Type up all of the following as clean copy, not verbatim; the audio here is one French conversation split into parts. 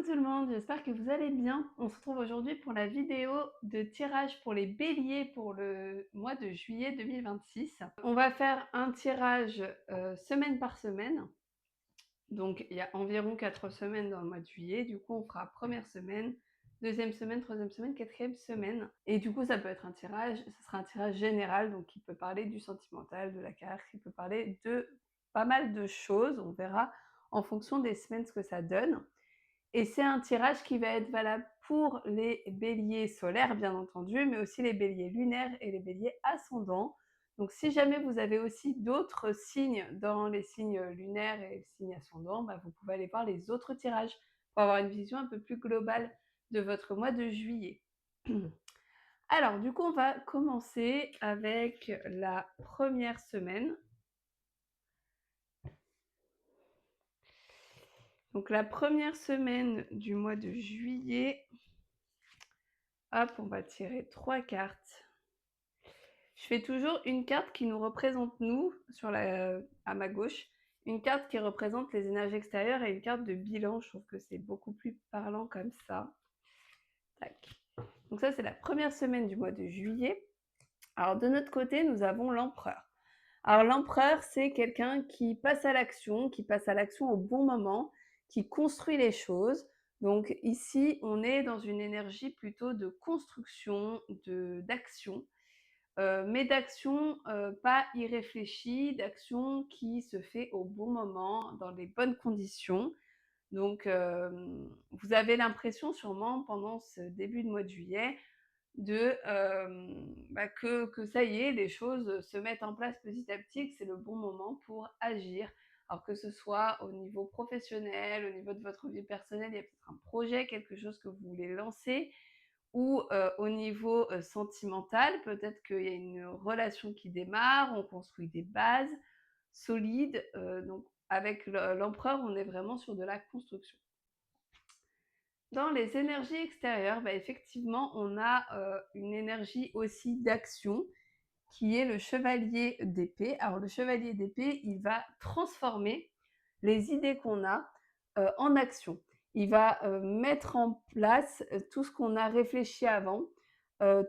tout le monde, j'espère que vous allez bien. On se retrouve aujourd'hui pour la vidéo de tirage pour les béliers pour le mois de juillet 2026. On va faire un tirage semaine par semaine. Donc il y a environ 4 semaines dans le mois de juillet. Du coup, on fera première semaine, deuxième semaine, troisième semaine, quatrième semaine. Et du coup, ça peut être un tirage, ça sera un tirage général, donc il peut parler du sentimental, de la carte, il peut parler de pas mal de choses. On verra en fonction des semaines ce que ça donne. Et c'est un tirage qui va être valable pour les béliers solaires, bien entendu, mais aussi les béliers lunaires et les béliers ascendants. Donc si jamais vous avez aussi d'autres signes dans les signes lunaires et les signes ascendants, vous pouvez aller voir les autres tirages pour avoir une vision un peu plus globale de votre mois de juillet. Alors, du coup, on va commencer avec la première semaine. Donc la première semaine du mois de juillet, hop, on va tirer 3 cartes. Je fais toujours une carte qui nous représente nous, à ma gauche, une carte qui représente les énergies extérieures et une carte de bilan. Je trouve que c'est beaucoup plus parlant comme ça. Tac. Donc ça, c'est la première semaine du mois de juillet. Alors de notre côté, nous avons l'empereur. Alors l'empereur, c'est quelqu'un qui passe à l'action au bon moment, qui construit les choses. Donc ici, on est dans une énergie plutôt de construction, d'action, mais d'action pas irréfléchie, d'action qui se fait au bon moment, dans les bonnes conditions. Donc vous avez l'impression sûrement pendant ce début de mois de juillet que ça y est, les choses se mettent en place petit à petit, que c'est le bon moment pour agir. Alors que ce soit au niveau professionnel, au niveau de votre vie personnelle, il y a peut-être un projet, quelque chose que vous voulez lancer, ou au niveau sentimental, peut-être qu'il y a une relation qui démarre, on construit des bases solides. Donc avec l'empereur, on est vraiment sur de la construction. Dans les énergies extérieures, effectivement, on a une énergie aussi d'action qui est le chevalier d'épée. Alors le chevalier d'épée, il va transformer les idées qu'on a en action. Il va mettre en place tout ce qu'on a réfléchi avant,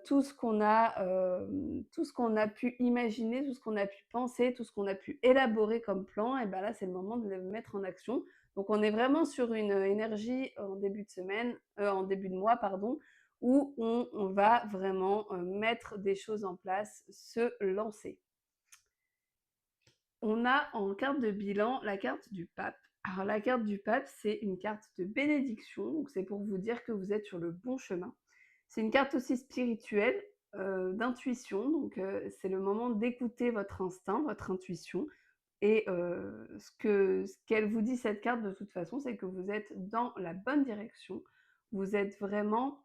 tout ce qu'on a pu imaginer, tout ce qu'on a pu penser, tout ce qu'on a pu élaborer comme plan. Et là, c'est le moment de le mettre en action. Donc on est vraiment sur une énergie en début de mois, pardon, où on va vraiment mettre des choses en place, se lancer. On a en carte de bilan la carte du pape. Alors la carte du pape, c'est une carte de bénédiction, donc c'est pour vous dire que vous êtes sur le bon chemin. C'est une carte aussi spirituelle, d'intuition, donc c'est le moment d'écouter votre instinct, votre intuition. Et ce qu'elle vous dit, cette carte, de toute façon, c'est que vous êtes dans la bonne direction. Vous êtes vraiment,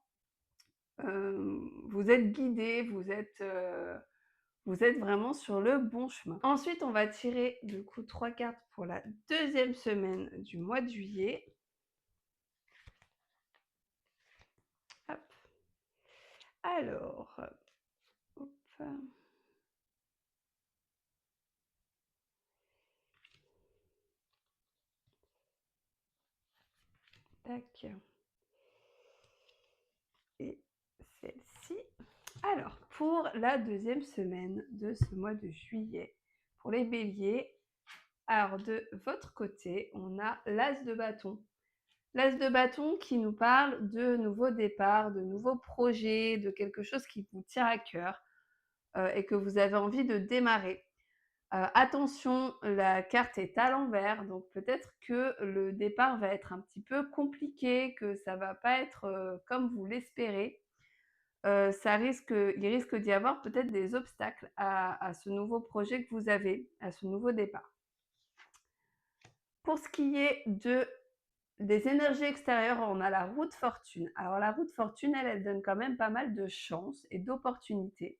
vous êtes guidé, vous êtes vraiment sur le bon chemin. Ensuite, on va tirer du coup 3 cartes pour la deuxième semaine du mois de juillet. Hop. Alors, hop. Tac. Et celle-ci. Alors, pour la deuxième semaine de ce mois de juillet, pour les béliers, alors de votre côté, on a l'as de bâton. L'as de bâton qui nous parle de nouveaux départs, de nouveaux projets, de quelque chose qui vous tient à cœur et que vous avez envie de démarrer. Attention, la carte est à l'envers, donc peut-être que le départ va être un petit peu compliqué, que ça va pas être comme vous l'espérez. Il risque d'y avoir peut-être des obstacles à ce nouveau projet que vous avez, à ce nouveau départ. Pour ce qui est des énergies extérieures, on a la roue de fortune. Alors la roue de fortune, elle donne quand même pas mal de chance et d'opportunités.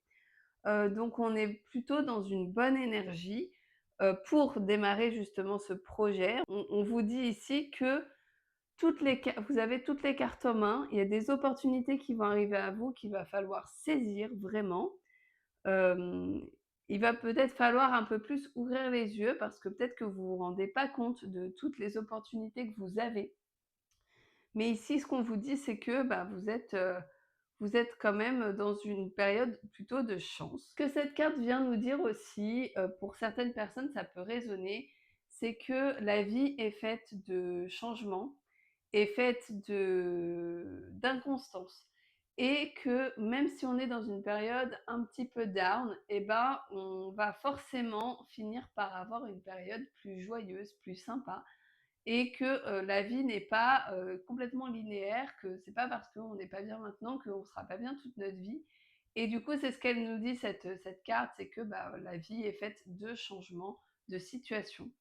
Donc on est plutôt dans une bonne énergie pour démarrer justement ce projet. On vous dit ici que vous avez toutes les cartes en main, il y a des opportunités qui vont arriver à vous, qu'il va falloir saisir vraiment. Il va peut-être falloir un peu plus ouvrir les yeux parce que peut-être que vous vous rendez pas compte de toutes les opportunités que vous avez. Mais ici, ce qu'on vous dit, c'est que, bah, vous êtes quand même dans une période plutôt de chance. Ce que cette carte vient nous dire aussi, pour certaines personnes, ça peut résonner, c'est que la vie est faite de changements, est faite d'inconstance et que même si on est dans une période un petit peu down, et ben, on va forcément finir par avoir une période plus joyeuse, plus sympa et que, la vie n'est pas, complètement linéaire, que c'est pas parce qu'on n'est pas bien maintenant qu'on sera pas bien toute notre vie et du coup, c'est ce qu'elle nous dit cette carte, c'est que, bah, la vie est faite de changements, de situations.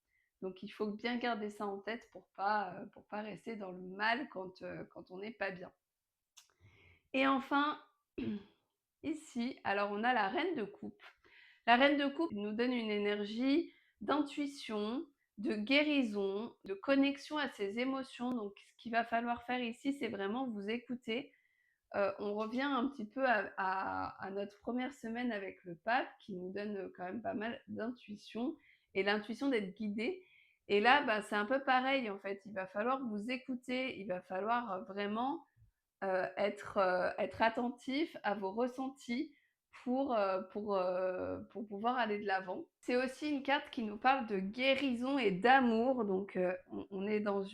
Donc il faut bien garder ça en tête pour pas rester dans le mal quand on n'est pas bien. Et enfin, ici, alors on a la reine de coupe. La reine de coupe nous donne une énergie d'intuition, de guérison, de connexion à ses émotions. Donc ce qu'il va falloir faire ici, c'est vraiment vous écouter. On revient un petit peu à notre première semaine avec le pape qui nous donne quand même pas mal d'intuition et l'intuition d'être guidé. Et là, bah, c'est un peu pareil en fait. Il va falloir vous écouter, il va falloir vraiment être attentif à vos ressentis pour pouvoir aller de l'avant. C'est aussi une carte qui nous parle de guérison et d'amour, donc on est dans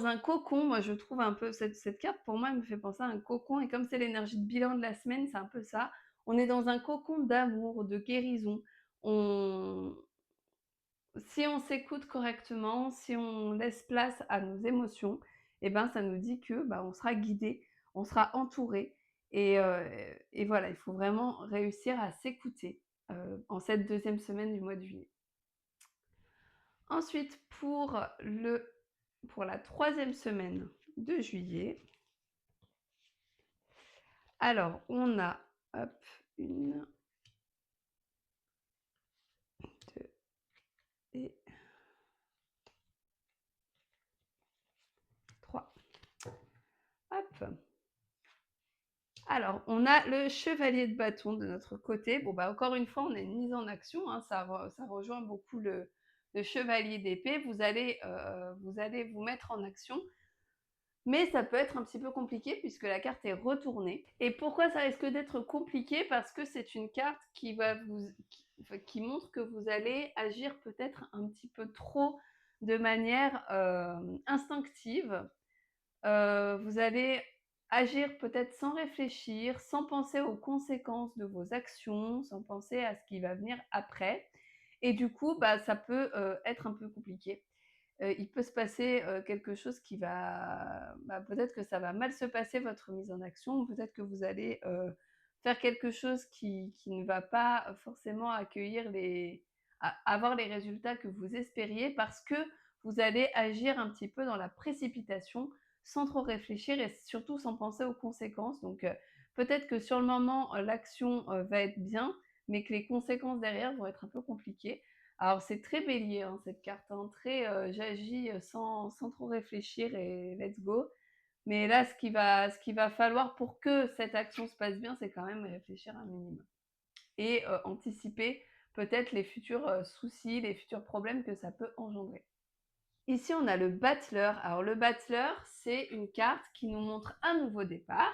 un cocon. Moi, je trouve un peu cette carte, pour moi, elle me fait penser à un cocon et comme c'est l'énergie de bilan de la semaine, c'est un peu ça. On est dans un cocon d'amour, de guérison. On Si on s'écoute correctement, si on laisse place à nos émotions, et ben, ça nous dit que, bah, on sera guidé, on sera entouré et voilà, il faut vraiment réussir à s'écouter, en cette deuxième semaine du mois de juillet. Ensuite, pour la troisième semaine de juillet, alors on a, hop, 1, 2 et 3. Hop. Alors, on a le chevalier de bâton de notre côté. Bon, bah, encore une fois, on a une mise en action, hein, ça rejoint beaucoup le chevalier d'épée. Vous allez vous mettre en action, mais ça peut être un petit peu compliqué puisque la carte est retournée. Et pourquoi ça risque d'être compliqué? Parce que c'est une carte qui montre que vous allez agir peut-être un petit peu trop de manière instinctive. Vous allez agir peut-être sans réfléchir, sans penser aux conséquences de vos actions, sans penser à ce qui va venir après et du coup, bah, ça peut, être un peu compliqué. Il peut se passer, quelque chose qui va bah, peut-être que ça va mal se passer votre mise en action, peut-être que vous allez, faire quelque chose qui ne va pas forcément accueillir les a avoir les résultats que vous espériez parce que vous allez agir un petit peu dans la précipitation, sans trop réfléchir et surtout sans penser aux conséquences. Donc, peut-être que sur le moment, l'action, va être bien, mais que les conséquences derrière vont être un peu compliquées. Alors c'est très bélier, hein, cette carte, hein, très, j'agis, sans trop réfléchir et let's go. Mais là, ce qu'il va falloir pour que cette action se passe bien, c'est quand même réfléchir un minimum et anticiper peut-être les futurs, soucis, les futurs problèmes que ça peut engendrer. Ici, on a le battleur. Alors le battleur, c'est une carte qui nous montre un nouveau départ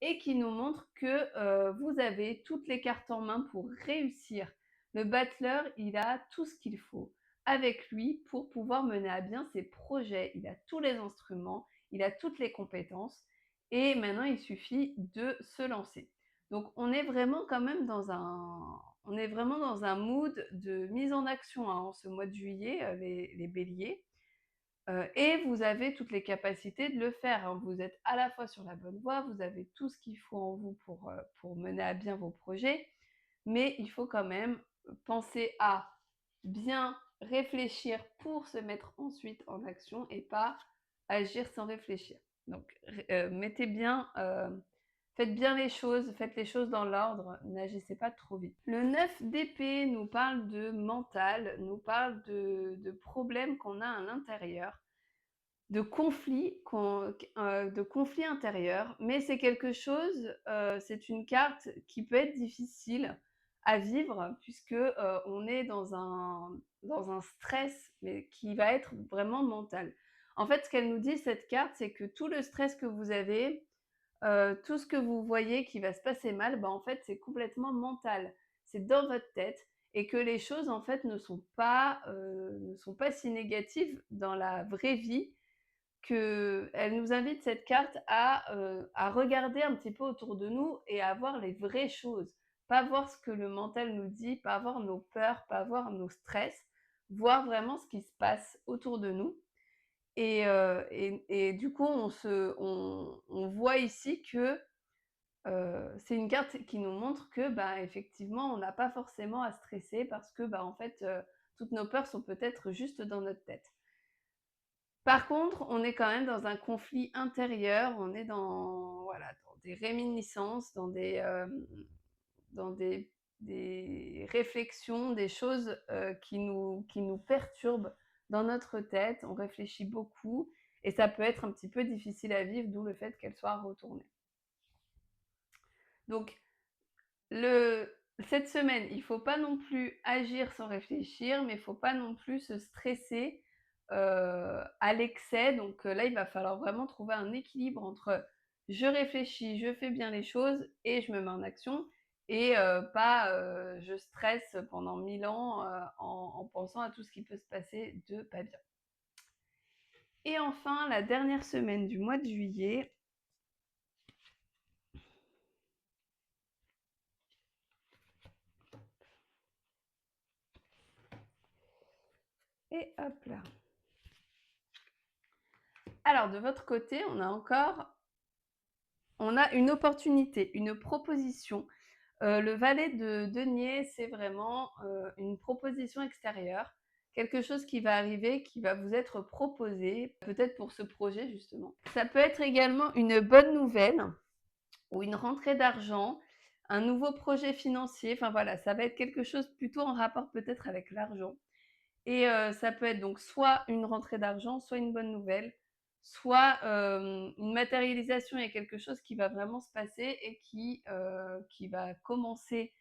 et qui nous montre que vous avez toutes les cartes en main pour réussir. Le battleur, il a tout ce qu'il faut avec lui pour pouvoir mener à bien ses projets. Il a tous les instruments, il a toutes les compétences et maintenant il suffit de se lancer. Donc on est vraiment quand même on est vraiment dans un mood de mise en action hein, en ce mois de juillet, les béliers. Et vous avez toutes les capacités de le faire, hein. Vous êtes à la fois sur la bonne voie, vous avez tout ce qu'il faut en vous pour mener à bien vos projets, mais il faut quand même penser à bien réfléchir pour se mettre ensuite en action et pas agir sans réfléchir. Donc mettez bien, faites bien les choses, faites les choses dans l'ordre, n'agissez pas trop vite. Le 9 d'épée nous parle de mental, nous parle de problèmes qu'on a à l'intérieur, de conflits intérieurs, mais c'est quelque chose, c'est une carte qui peut être difficile à vivre puisque, on est dans un stress, mais qui va être vraiment mental. En fait, ce qu'elle nous dit cette carte, c'est que tout le stress que vous avez, tout ce que vous voyez qui va se passer mal, en fait, c'est complètement mental. C'est dans votre tête et que les choses, en fait, ne sont pas si négatives dans la vraie vie. Qu'elle nous invite cette carte à regarder un petit peu autour de nous et à voir les vraies choses. Pas voir ce que le mental nous dit, pas voir nos peurs, pas voir nos stress, voir vraiment ce qui se passe autour de nous. Et du coup, on voit ici que c'est une carte qui nous montre que, effectivement, on n'a pas forcément à stresser parce que, en fait, toutes nos peurs sont peut-être juste dans notre tête. Par contre, on est quand même dans un conflit intérieur, on est dans, voilà, dans des réminiscences, dans des réflexions, des choses, qui nous perturbent dans notre tête. On réfléchit beaucoup et ça peut être un petit peu difficile à vivre, d'où le fait qu'elle soit retournée. Donc cette semaine, il ne faut pas non plus agir sans réfléchir, mais il ne faut pas non plus se stresser à l'excès. Donc là, il va falloir vraiment trouver un équilibre entre je réfléchis, je fais bien les choses et je me mets en action, et pas je stresse pendant 1000 ans en pensant à tout ce qui peut se passer de pas bien. Et enfin, la dernière semaine du mois de juillet. Et hop là. Alors, de votre côté, on a une opportunité, une proposition. Le valet de denier, c'est vraiment une proposition extérieure, quelque chose qui va arriver, qui va vous être proposé, peut-être pour ce projet justement. Ça peut être également une bonne nouvelle ou une rentrée d'argent, un nouveau projet financier, enfin voilà, ça va être quelque chose plutôt en rapport peut-être avec l'argent. Et ça peut être donc soit une rentrée d'argent, soit une bonne nouvelle, soit une matérialisation. Il y a quelque chose qui va vraiment se passer et qui va commencer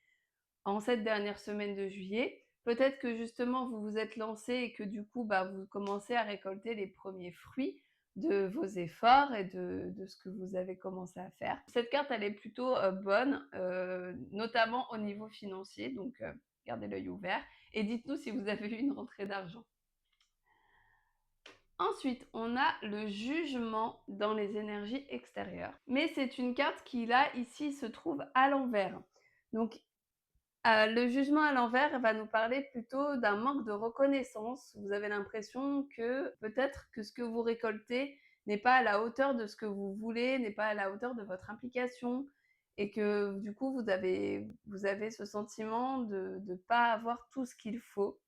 en cette dernière semaine de juillet. Peut-être que justement vous vous êtes lancé et que du coup, vous commencez à récolter les premiers fruits de vos efforts et de ce que vous avez commencé à faire. Cette carte, elle est plutôt bonne, notamment au niveau financier, donc gardez l'œil ouvert et dites-nous si vous avez eu une rentrée d'argent. Ensuite, on a le jugement dans les énergies extérieures. Mais c'est une carte qui, là, ici, se trouve à l'envers. Donc, le jugement à l'envers va nous parler plutôt d'un manque de reconnaissance. Vous avez l'impression que peut-être que ce que vous récoltez n'est pas à la hauteur de ce que vous voulez, n'est pas à la hauteur de votre implication, et que du coup vous avez ce sentiment de ne pas avoir tout ce qu'il faut,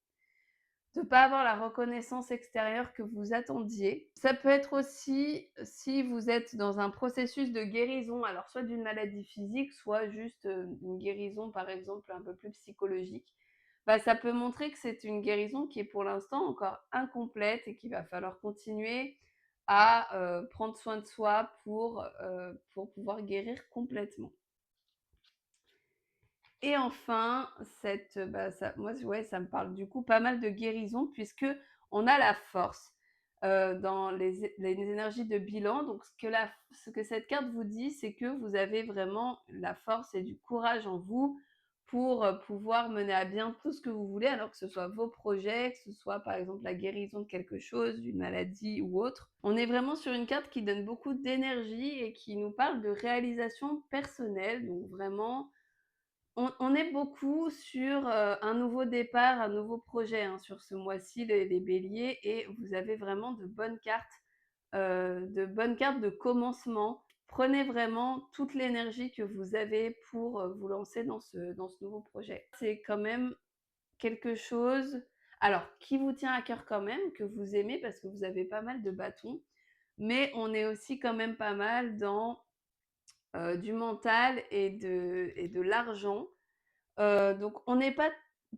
de pas avoir la reconnaissance extérieure que vous attendiez. Ça peut être aussi si vous êtes dans un processus de guérison, alors soit d'une maladie physique, soit juste une guérison par exemple un peu plus psychologique. Ça peut montrer que c'est une guérison qui est pour l'instant encore incomplète et qu'il va falloir continuer à prendre soin de soi pour pouvoir guérir complètement. Et enfin, moi, ouais, ça me parle du coup pas mal de guérison, puisque on a la force dans les énergies de bilan. Donc, ce que cette carte vous dit, c'est que vous avez vraiment la force et du courage en vous pour pouvoir mener à bien tout ce que vous voulez, alors que ce soit vos projets, que ce soit par exemple la guérison de quelque chose, d'une maladie ou autre. On est vraiment sur une carte qui donne beaucoup d'énergie et qui nous parle de réalisation personnelle, donc vraiment on est beaucoup sur un nouveau départ, un nouveau projet sur ce mois-ci, les béliers, et vous avez vraiment de bonnes cartes de commencement. Prenez vraiment toute l'énergie que vous avez pour vous lancer dans ce nouveau projet. C'est quand même quelque chose, alors, qui vous tient à cœur quand même, que vous aimez parce que vous avez pas mal de bâtons, mais on est aussi quand même pas mal dans du mental et de l'argent. Donc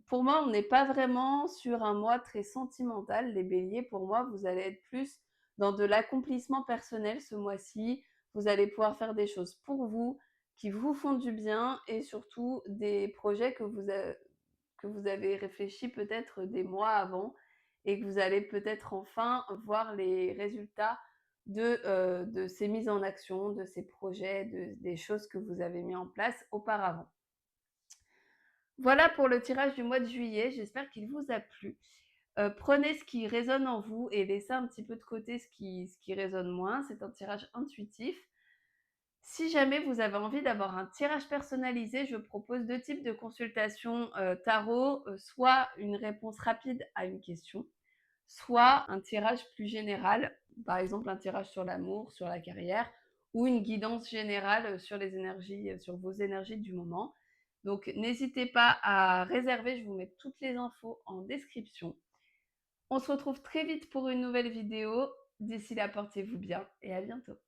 pour moi, on n'est pas vraiment sur un mois très sentimental, les béliers. Pour moi, vous allez être plus dans de l'accomplissement personnel ce mois-ci. Vous allez pouvoir faire des choses pour vous, qui vous font du bien, et surtout des projets que vous avez réfléchi peut-être des mois avant et que vous allez peut-être enfin voir les résultats de ces mises en action, de ces projets, des choses que vous avez mis en place auparavant. Voilà pour le tirage du mois de juillet, j'espère qu'il vous a plu. Prenez ce qui résonne en vous et laissez un petit peu de côté ce qui résonne moins. C'est un tirage intuitif. Si jamais vous avez envie d'avoir un tirage personnalisé, je propose 2 types de consultations, tarot, soit une réponse rapide à une question, soit un tirage plus général, par exemple un tirage sur l'amour, sur la carrière ou une guidance générale, sur les énergies, sur vos énergies du moment. Donc n'hésitez pas à réserver, je vous mets toutes les infos en description. On se retrouve très vite pour une nouvelle vidéo. D'ici là, portez-vous bien et à bientôt.